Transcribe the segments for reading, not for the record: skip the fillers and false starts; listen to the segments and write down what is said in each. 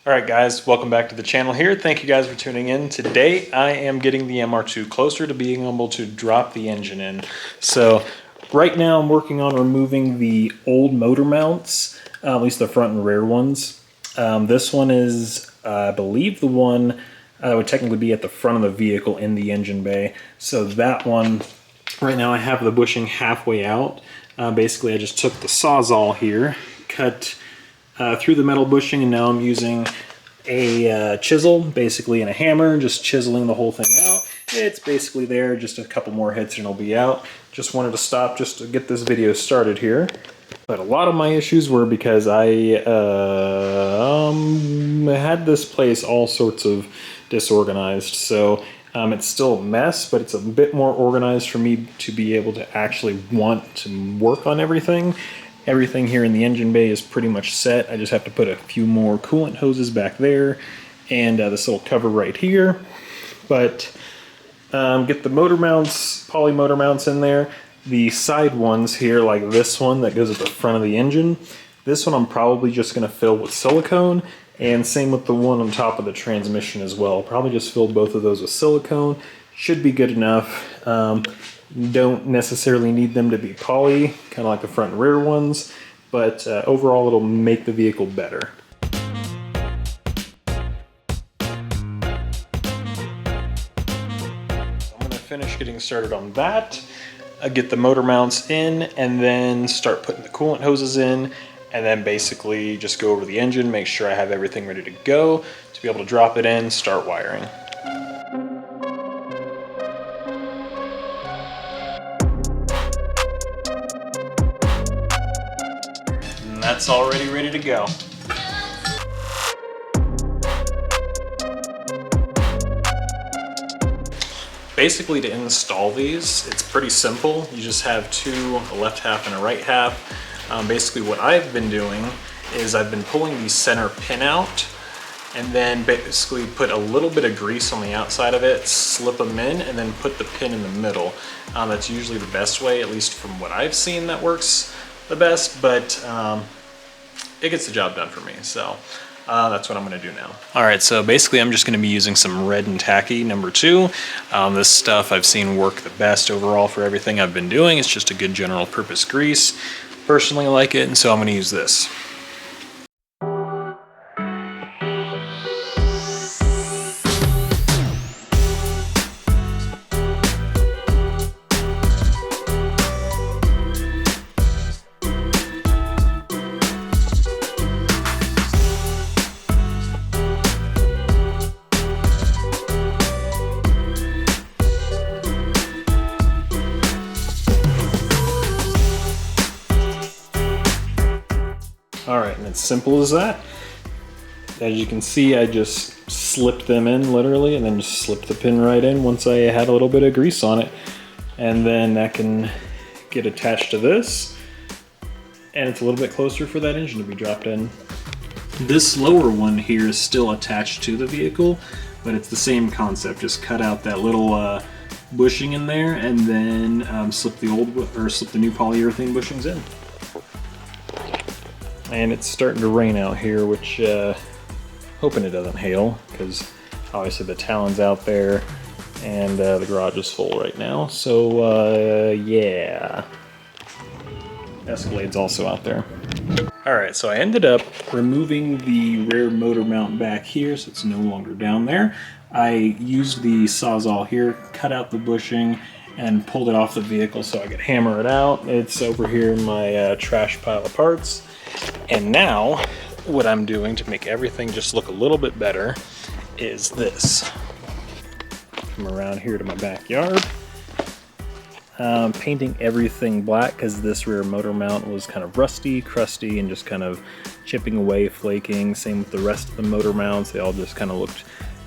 Alright guys, welcome back to the channel here. Thank you guys for tuning in. Today I am getting the MR2 closer to being able to drop the engine in. So right now I'm working on removing the old motor mounts, at least the front and rear ones. This one is, I believe, the one would technically be at the front of the vehicle in the engine bay. So that one, right now I have the bushing halfway out. Basically I just took the Sawzall here, cut through the metal bushing, and now I'm using a chisel, basically, and a hammer, just chiseling the whole thing out. It's basically there, just a couple more hits and it'll be out. Just wanted to stop just to get this video started here. But a lot of my issues were because I had this place all sorts of disorganized. So it's still a mess, but it's a bit more organized for me to be able to actually want to work on everything. Everything here in the engine bay is pretty much set. I just have to put a few more coolant hoses back there and this little cover right here. But get the motor mounts, poly motor mounts in there. The side ones here, like this one that goes at the front of the engine, this one I'm probably just going to fill with silicone, and same with the one on top of the transmission as well. Probably just fill both of those with silicone. Should be good enough. Don't necessarily need them to be poly, kind of like the front and rear ones, but overall it'll make the vehicle better. I'm going to finish getting started on that, get the motor mounts in, and then start putting the coolant hoses in, and then basically just go over the engine, make sure I have everything ready to go to be able to drop it in, start wiring. That's already ready to go. Basically, to install these, it's pretty simple. You just have two, a left half and a right half. Basically what I've been doing is I've been pulling the center pin out and then basically put a little bit of grease on the outside of it, slip them in, and then put the pin in the middle. That's usually the best way, at least from what I've seen, that works the best, but it gets the job done for me, so that's what I'm going to do now. Alright, so basically I'm just going to be using some red and tacky #2. This stuff I've seen work the best overall for everything I've been doing. It's just a good general purpose grease. Personally I like it, and so I'm going to use this. Alright, and it's simple as that. As you can see, I just slipped them in literally, and then just slipped the pin right in once I had a little bit of grease on it. And then that can get attached to this, and it's a little bit closer for that engine to be dropped in. This lower one here is still attached to the vehicle, but it's the same concept. Just cut out that little bushing in there, and then slip the new polyurethane bushings in. And it's starting to rain out here, which hoping it doesn't hail, because obviously the Talon's out there and the garage is full right now. So yeah, Escalade's also out there. Alright, so I ended up removing the rear motor mount back here, so it's no longer down there. I used the Sawzall here, cut out the bushing, and pulled it off the vehicle so I could hammer it out. It's over here in my trash pile of parts. And now, what I'm doing to make everything just look a little bit better is this. Come around here to my backyard. Painting everything black because this rear motor mount was kind of rusty, crusty, and just kind of chipping away, flaking. Same with the rest of the motor mounts. They all just kind of looked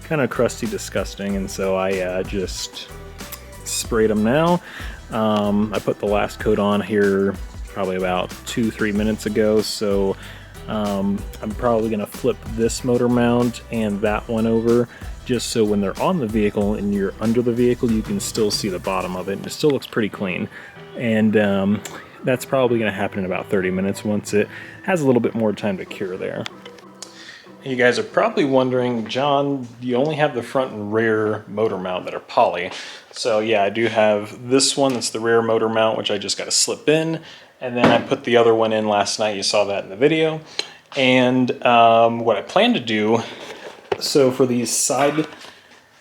kind of crusty, disgusting, and so I just sprayed them now. I put the last coat on here probably about 2-3 minutes ago, so I'm probably going to flip this motor mount and that one over, just so when they're on the vehicle and you're under the vehicle, you can still see the bottom of it, and it still looks pretty clean. And that's probably going to happen in about 30 minutes once it has a little bit more time to cure there. You guys are probably wondering, John, you only have the front and rear motor mount that are poly. So yeah, I do have this one that's the rear motor mount, which I just got to slip in. And then I put the other one in last night. You saw that in the video. And what I plan to do, so for these side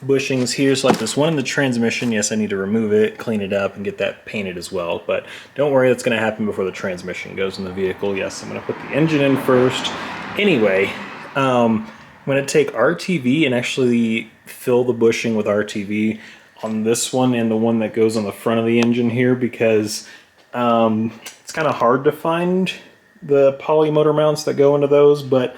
bushings here, so like this one in the transmission, yes, I need to remove it, clean it up, and get that painted as well. But don't worry, that's going to happen before the transmission goes in the vehicle. Yes, I'm going to put the engine in first. Anyway, I'm going to take RTV and actually fill the bushing with RTV on this one and the one that goes on the front of the engine here, because it's kind of hard to find the poly motor mounts that go into those, but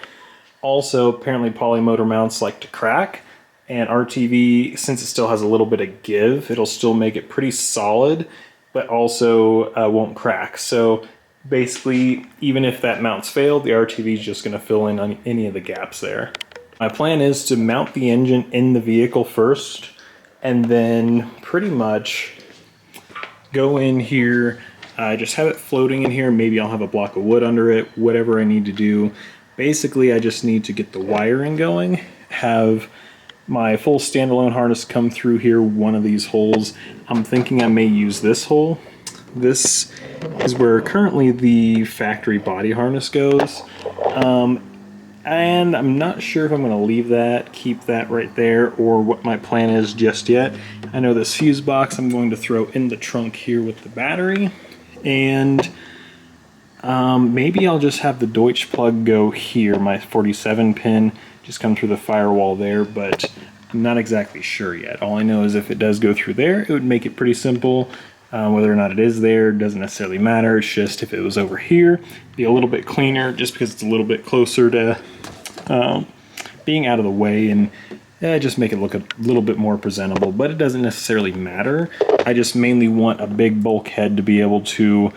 also apparently poly motor mounts like to crack, and RTV, since it still has a little bit of give, it'll still make it pretty solid, but also won't crack. So basically, even if that mount's failed, the RTV is just going to fill in on any of the gaps there. My plan is to mount the engine in the vehicle first, and then pretty much go in here, just have it floating in here. Maybe I'll have a block of wood under it, whatever I need to do. Basically, I just need to get the wiring going, have my full standalone harness come through here, one of these holes. I'm thinking I may use this hole. This is where currently the factory body harness goes. And I'm not sure if I'm going to leave that, keep that right there, or what my plan is just yet. I know this fuse box I'm going to throw in the trunk here with the battery, and maybe I'll just have the Deutsch plug go here, my 47 pin, just come through the firewall there, but I'm not exactly sure yet. All I know is if it does go through there, it would make it pretty simple. Whether or not it is there doesn't necessarily matter. It's just if it was over here, it'd be a little bit cleaner just because it's a little bit closer to being out of the way, and just make it look a little bit more presentable. But it doesn't necessarily matter. I just mainly want a big bulkhead to be able to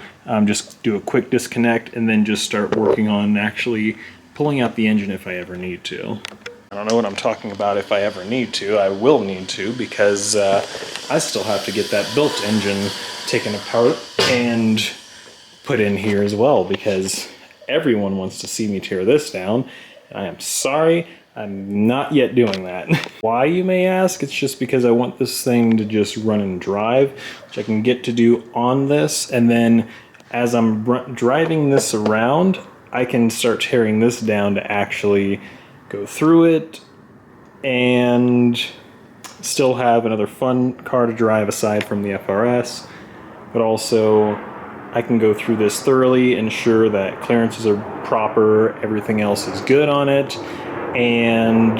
just do a quick disconnect and then just start working on actually pulling out the engine if I ever need to. I don't know what I'm talking about if I ever need to. I will need to, because I still have to get that built engine taken apart and put in here as well, because everyone wants to see me tear this down. I am sorry, I'm not yet doing that. Why, you may ask? It's just because I want this thing to just run and drive, which I can get to do on this, and then as I'm driving this around, I can start tearing this down to actually go through it and still have another fun car to drive aside from the FRS, but also I can go through this thoroughly, ensure that clearances are proper, everything else is good on it, and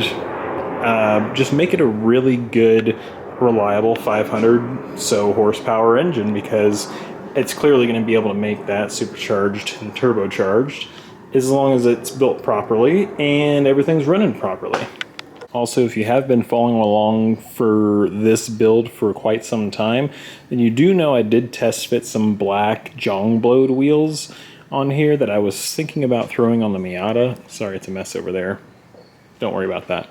just make it a really good, reliable 500 horsepower engine, because it's clearly going to be able to make that supercharged and turbocharged as long as it's built properly and everything's running properly. Also, if you have been following along for this build for quite some time, then you do know I did test fit some black Jongblode wheels on here that I was thinking about throwing on the Miata. Sorry, it's a mess over there. Don't worry about that.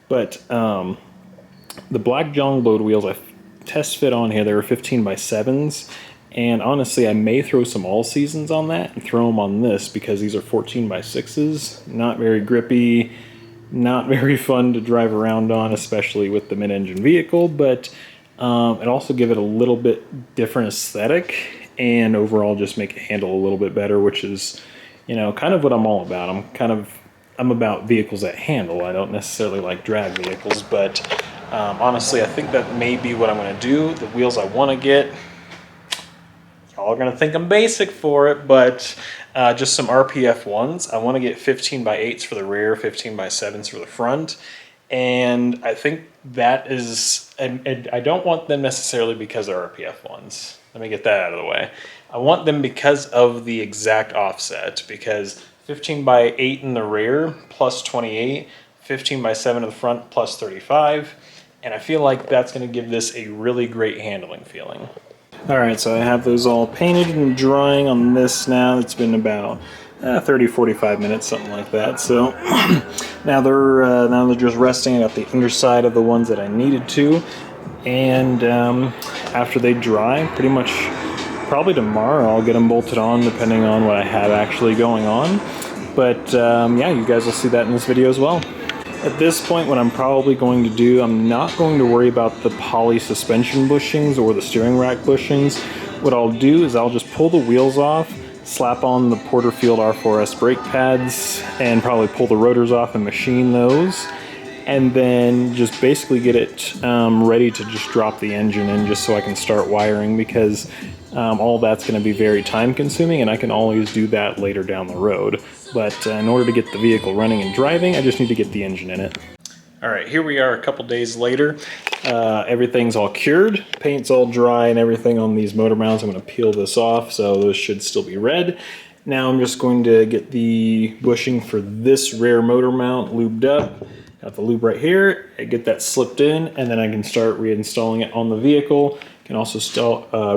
But the black Jongblode wheels I test fit on here, they were 15x7s. And honestly, I may throw some all seasons on that and throw them on this, because these are 14x6s. Not very grippy, not very fun to drive around on, especially with the mid-engine vehicle, but it also give it a little bit different aesthetic and overall just make it handle a little bit better, which is, you know, kind of what I'm all about. I'm about vehicles that handle. I don't necessarily like drag vehicles, but honestly, I think that may be what I'm going to do. The wheels I want to get, y'all are going to think I'm basic for it, but just some RPF ones. I want to get 15x8s for the rear, 15x7s for the front, and I think that is, and I don't want them necessarily because they're RPF ones. Let me get that out of the way. I want them because of the exact offset, because 15x8 in the rear plus 28, 15x7 in the front plus 35, and I feel like that's going to give this a really great handling feeling. Alright, so I have those all painted and drying on this now. It's been about 30-45 minutes, something like that. So now they're just resting. I got the underside of the ones that I needed to, and after they dry, pretty much probably tomorrow, I'll get them bolted on depending on what I have actually going on. But yeah, you guys will see that in this video as well. At this point, what I'm probably going to do, I'm not going to worry about the poly suspension bushings or the steering rack bushings. What I'll do is I'll just pull the wheels off, slap on the Porterfield R4S brake pads, and probably pull the rotors off and machine those. And then just basically get it ready to just drop the engine in just so I can start wiring, because all that's going to be very time consuming and I can always do that later down the road. But in order to get the vehicle running and driving, I just need to get the engine in it. All right, here we are a couple days later. Everything's all cured, paint's all dry and everything on these motor mounts. I'm going to peel this off, so those should still be red. Now I'm just going to get the bushing for this rear motor mount lubed up. Got the lube right here, I get that slipped in, and then I can start reinstalling it on the vehicle. Can also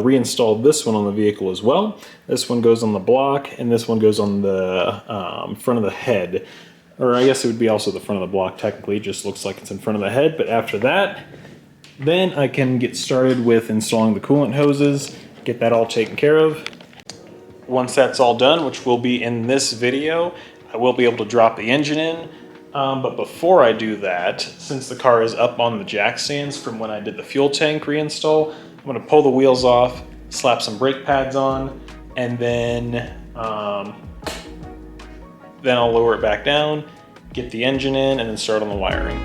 reinstall this one on the vehicle as well. This one goes on the block, and this one goes on the front of the head. Or I guess it would be also the front of the block technically, it just looks like it's in front of the head. But after that, then I can get started with installing the coolant hoses, get that all taken care of. Once that's all done, which will be in this video, I will be able to drop the engine in. But before I do that, since the car is up on the jack stands from when I did the fuel tank reinstall, I'm going to pull the wheels off, slap some brake pads on, and then I'll lower it back down, get the engine in, and then start on the wiring.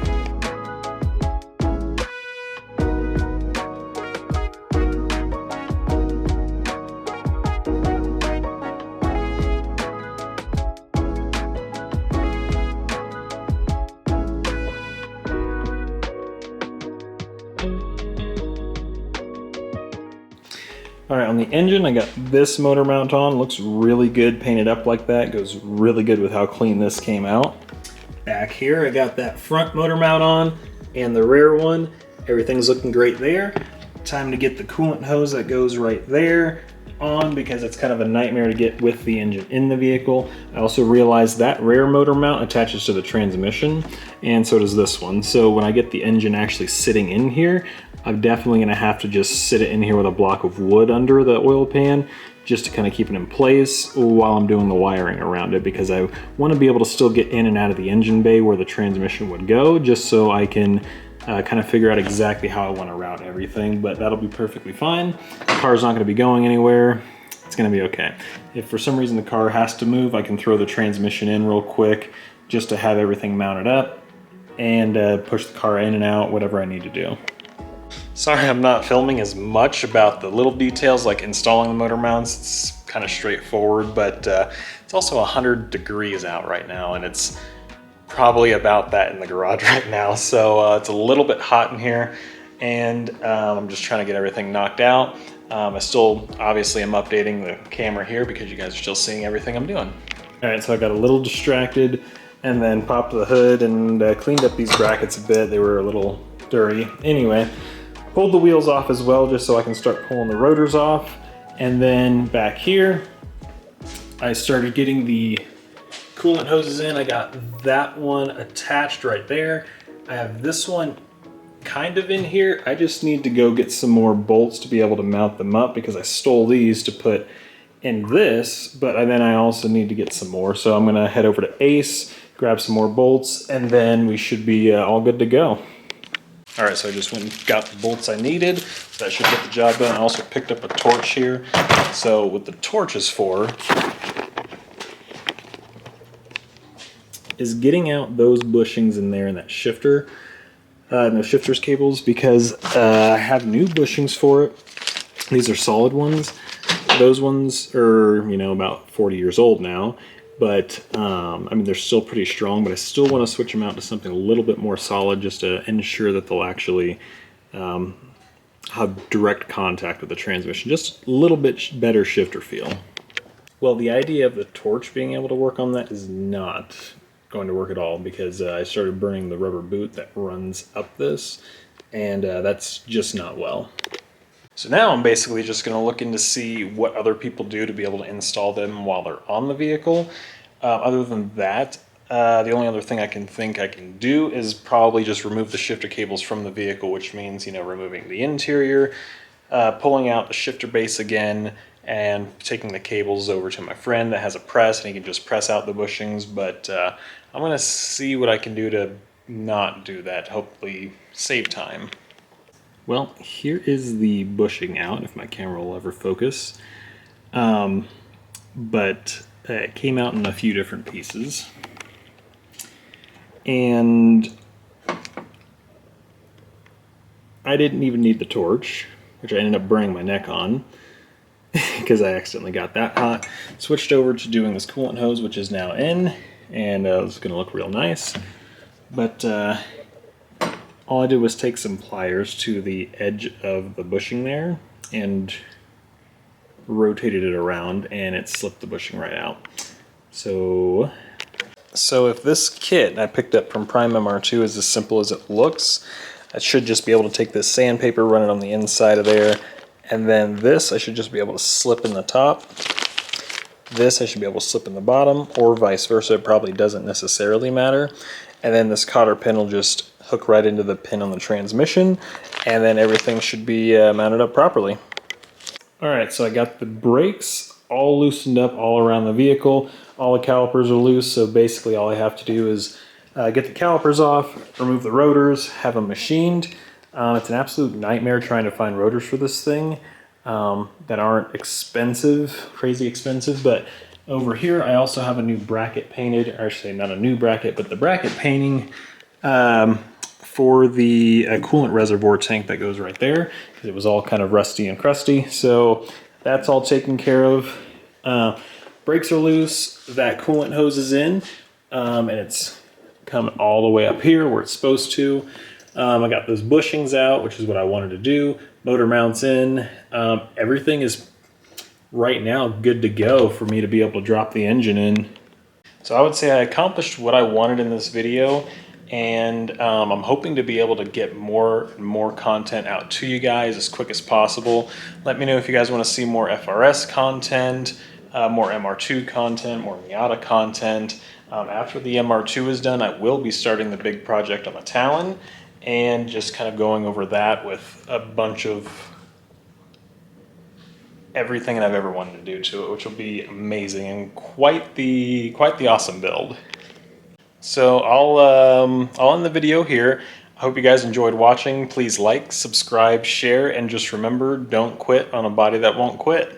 All right, on the engine, I got this motor mount on. Looks really good painted up like that. Goes really good with how clean this came out. Back here, I got that front motor mount on and the rear one. Everything's looking great there. Time to get the coolant hose that goes right there on, because it's kind of a nightmare to get with the engine in the vehicle. I also realized that rear motor mount attaches to the transmission, and so does this one. So when I get the engine actually sitting in here, I'm definitely gonna have to just sit it in here with a block of wood under the oil pan, just to kind of keep it in place while I'm doing the wiring around it, because I want to be able to still get in and out of the engine bay where the transmission would go, just so I can kind of figure out exactly how I want to route everything. But that'll be perfectly fine. The car's not going to be going anywhere. It's going to be okay. If for some reason the car has to move, I can throw the transmission in real quick just to have everything mounted up and push the car in and out, whatever I need to do. Sorry I'm not filming as much about the little details like installing the motor mounts. It's kind of straightforward, but it's also 100 degrees out right now, and it's probably about that in the garage right now. So it's a little bit hot in here, and I'm just trying to get everything knocked out. I still obviously am updating the camera here because you guys are still seeing everything I'm doing. All right, so I got a little distracted and then popped the hood and cleaned up these brackets a bit. They were a little dirty. Anyway, pulled the wheels off as well just so I can start pulling the rotors off. And then back here, I started getting the coolant hoses in. I got that one attached right there. I have this one kind of in here. I just need to go get some more bolts to be able to mount them up, because I stole these to put in this, but then I also need to get some more. So I'm gonna head over to Ace, grab some more bolts, and then we should be all good to go. All right, so I just went and got the bolts I needed. So that should get the job done. I also picked up a torch here. So what the torch is for is getting out those bushings in there and that shifter, and those shifters cables, because I have new bushings for it. These are solid ones. Those ones are, you know, about 40 years old now, but I mean, they're still pretty strong, but I still want to switch them out to something a little bit more solid just to ensure that they'll actually have direct contact with the transmission. Just a little bit better shifter feel. Well, the idea of the torch being able to work on that is not going to work at all, because I started burning the rubber boot that runs up this, and that's just not well. So now I'm basically just going to look in to see what other people do to be able to install them while they're on the vehicle. Other than that, the only other thing I can think I can do is probably just remove the shifter cables from the vehicle, which means, you know, removing the interior, pulling out the shifter base again, and taking the cables over to my friend that has a press, and he can just press out the bushings. But I'm gonna see what I can do to not do that, hopefully save time. Well, here is the bushing out, if my camera will ever focus. But it came out in a few different pieces. And I didn't even need the torch, which I ended up burning my neck on because I accidentally got that hot. Switched over to doing this coolant hose, which is now in, and it's going to look real nice. But all I did was take some pliers to the edge of the bushing there and rotated it around, and it slipped the bushing right out. So if this kit I picked up from Prime MR2 is as simple as it looks, I should just be able to take this sandpaper, run it on the inside of there, and then this I should just be able to slip in the top. This I should be able to slip in the bottom, or vice versa. It probably doesn't necessarily matter. And then this cotter pin will just hook right into the pin on the transmission, and then everything should be mounted up properly. Alright, so I got the brakes all loosened up all around the vehicle. All the calipers are loose, so basically all I have to do is get the calipers off, remove the rotors, have them machined. It's an absolute nightmare trying to find rotors for this thing that aren't expensive, crazy expensive, but over here I also have a new bracket painted, or I should say not a new bracket, but the bracket painting for the coolant reservoir tank that goes right there, because it was all kind of rusty and crusty. So that's all taken care of. Brakes are loose, that coolant hose is in, and it's coming all the way up here where it's supposed to. I got those bushings out, which is what I wanted to do. Motor mounts in. Everything is right now good to go for me to be able to drop the engine in. So I would say I accomplished what I wanted in this video, and I'm hoping to be able to get more and more content out to you guys as quick as possible. Let me know if you guys want to see more FRS content, more MR2 content, more Miata content. After the MR2 is done, I will be starting the big project on the Talon, and just kind of going over that with a bunch of everything that I've ever wanted to do to it, which will be amazing and quite the awesome build. So I'll end the video here. I hope you guys enjoyed watching. Please like, subscribe, share, and just remember, don't quit on a body that won't quit.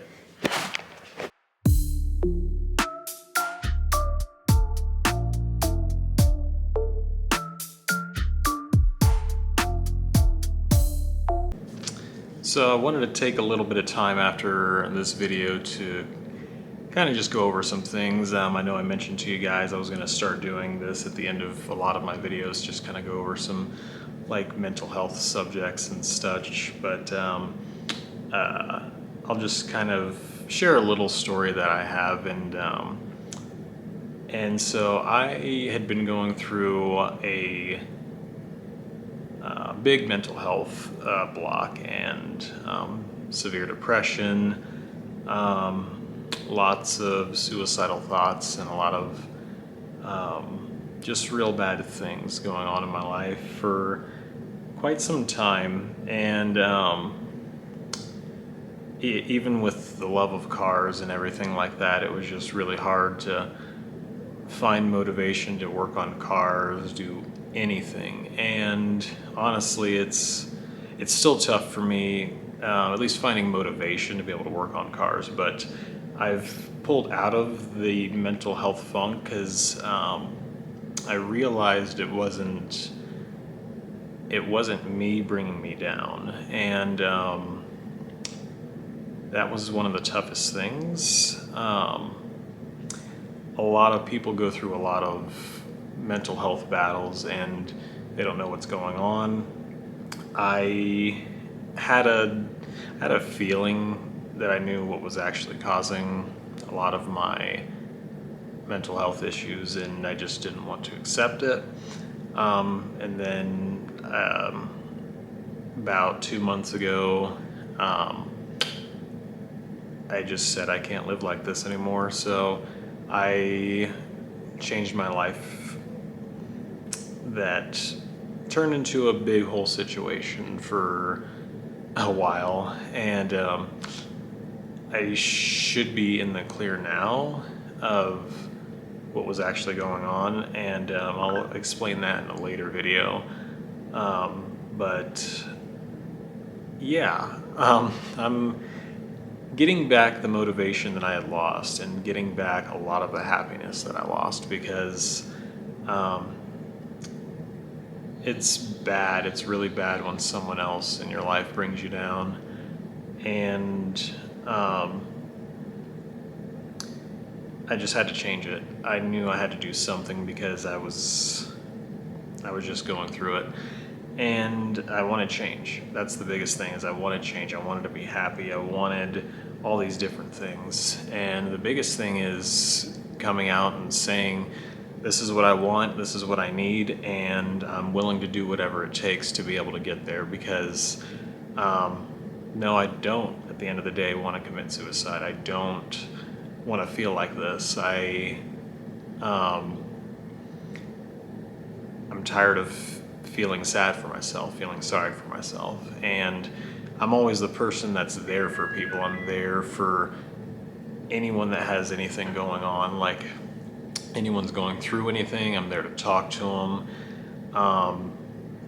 So I wanted to take a little bit of time after this video to kind of just go over some things. I know I mentioned to you guys I was going to start doing this at the end of a lot of my videos, just kind of go over some like mental health subjects and such, but I'll just kind of share a little story that I have. And so I had been going through a big mental health block and severe depression, lots of suicidal thoughts, and a lot of just real bad things going on in my life for quite some time. And even with the love of cars and everything like that, it was just really hard to find motivation to work on cars, do anything. And honestly, it's still tough for me, at least finding motivation to be able to work on cars. But I've pulled out of the mental health funk because I realized it wasn't me bringing me down, and that was one of the toughest things. A lot of people go through a lot of mental health battles and they don't know what's going on. I had a feeling that I knew what was actually causing a lot of my mental health issues, and I just didn't want to accept it. And then about 2 months ago, I just said I can't live like this anymore. So I changed my life that turned into a big whole situation for a while. And I should be in the clear now of what was actually going on, and I'll explain that in a later video. But yeah, I'm getting back the motivation that I had lost and getting back a lot of the happiness that I lost, because it's bad. It's really bad when someone else in your life brings you down. And I just had to change it. I knew I had to do something because I was just going through it. And I want to change. That's the biggest thing, is I want to change. I wanted to be happy. I wanted all these different things. And the biggest thing is coming out and saying, this is what I want, this is what I need, and I'm willing to do whatever it takes to be able to get there, because no, I don't, at the end of the day, want to commit suicide. I don't want to feel like this. I'm tired of feeling sad for myself, feeling sorry for myself. And I'm always the person that's there for people. I'm there for anyone that has anything going on, like anyone's going through anything, I'm there to talk to them.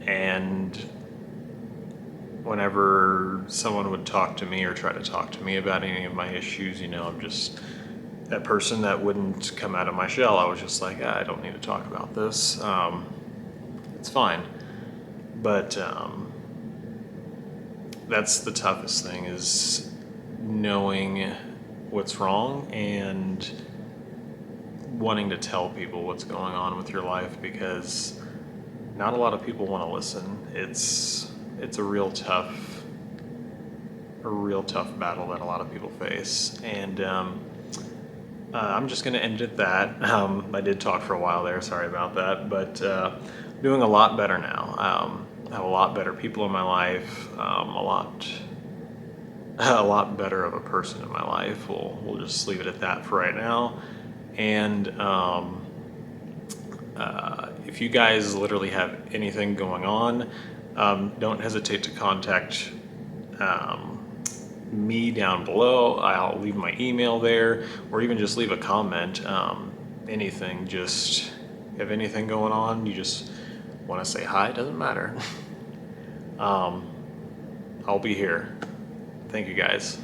And whenever someone would talk to me or try to talk to me about any of my issues, you know, I'm just that person that wouldn't come out of my shell. I was just like, I don't need to talk about this. It's fine. But that's the toughest thing, is knowing what's wrong and wanting to tell people what's going on with your life, because not a lot of people want to listen. It's a real tough battle that a lot of people face. And I'm just going to end it at that. I did talk for a while there, sorry about that, but doing a lot better now. I have a lot better people in my life, a lot better of a person in my life. We'll just leave it at that for right now. And if you guys literally have anything going on, don't hesitate to contact me down below. I'll leave my email there, or even just leave a comment. Anything, just have anything going on, you just want to say hi, doesn't matter. I'll be here. Thank you guys.